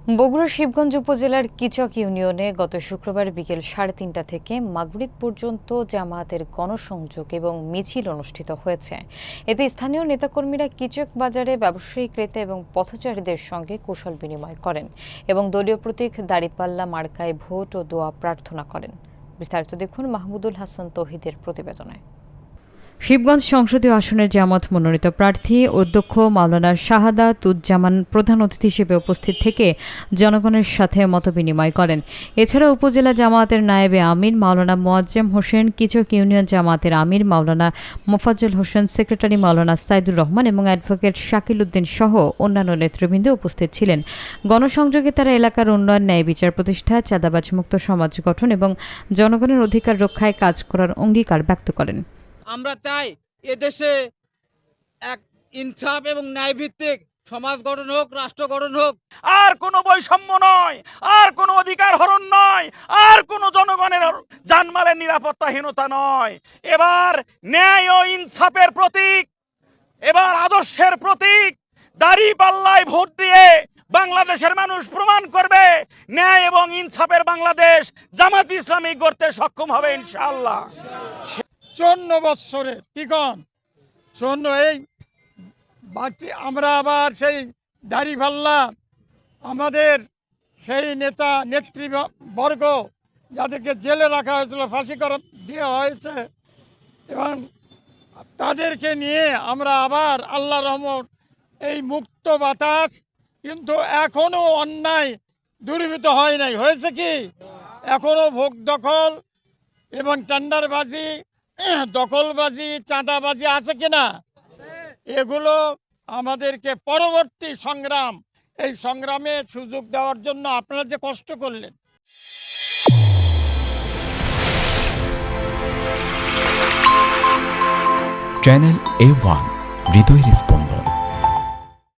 বগুড়ার শিবগঞ্জ উপজেলার কিচক ইউনিয়নে গত শুক্রবার বিকেল 3:30টা থেকে মাগরিব পর্যন্ত জামায়াতের গণসংযোগ এবং মিছিল অনুষ্ঠিত হয়েছে। এতে স্থানীয় নেতাকর্মীরা কিচক বাজারে ব্যবসায়ী, ক্রেতা এবং পথচারীদের সঙ্গে কুশল বিনিময় করেন এবং দলীয় প্রতীক দাঁড়িপাল্লা মার্কায় ভোট ও দোয়া প্রার্থনা করেন। বিস্তারিত দেখুন মাহমুদুল হাসান তৌহিদের প্রতিবেদনে। শিবগঞ্জ সংসদীয় আসনের জামায়াত মনোনীত প্রার্থী অধ্যক্ষ মাওলানা শাহাদাতুজ্জামান প্রধান অতিথি হিসেবে উপস্থিত থেকে জনগণের সাথে মতবিনিময় করেন। এছাড়া উপজেলা জামায়াতের নায়েবে আমির মাওলানা মোয়াজ্জেম হোসেন, কিচক ইউনিয়ন জামায়াতের আমির মাওলানা মোফাজ্জল হোসেন, সেক্রেটারি মাওলানা সাইদুর রহমান এবং অ্যাডভোকেট শাকিল উদ্দিন সহ অন্যান্য নেতৃবৃন্দ উপস্থিত ছিলেন। গণসংযোগে তারা এলাকার উন্নয়ন, ন্যায় বিচার প্রতিষ্ঠা, চাঁদাবাজ মুক্ত সমাজ গঠন এবং জনগণের অধিকার রক্ষায় কাজ করার অঙ্গীকার ব্যক্ত করেন। আমরা চাই এদেশে এক ইনসাফ এবং ন্যায়ভিত্তিক সমাজ গঠন হোক, রাষ্ট্র গঠন হোক। আর কোনো বৈষম্য নয়, আর কোনো অধিকার হরণ নয়, আর কোনো জনগণের জানমালের নিরাপত্তাহীনতা নয়। এবার ন্যায় ও ইনসাফের প্রতীক, এবার আদর্শের প্রতীক দাঁড়িপাল্লায় ভোট দিয়ে বাংলাদেশের মানুষ প্রমাণ করবে ন্যায় এবং ইনসাফের বাংলাদেশ জামাত ইসলামী গড়তে সক্ষম হবে ইনশাআল্লাহ। 54 বৎসরের কিকন শূন্য এই বাকি আমরা আবার সেই দাঁড়িপাল্লা আমাদের সেই নেতা নেতৃবর্গ যাদেরকে জেলে রাখা হয়েছিল, ফাঁসি করা দেওয়া হয়েছে এবং তাদেরকে নিয়ে আমরা আবার আল্লাহ রহমত এই মুক্ত বাতাস, কিন্তু এখনও অন্যায় দূরীভূত হয় নাই। হয়েছে কি, এখনও ভোগ দখল এবং টেন্ডারবাজি, দখলবাজি, চাঁদাবাজি আছে কিনা, এগুলো আমাদেরকে পরবর্তী সংগ্রাম, এই সংগ্রামে সুযোগ দেওয়ার জন্য আপনারা যে কষ্ট করলেন। চ্যানেল A1 হৃদয় রেসপন্স।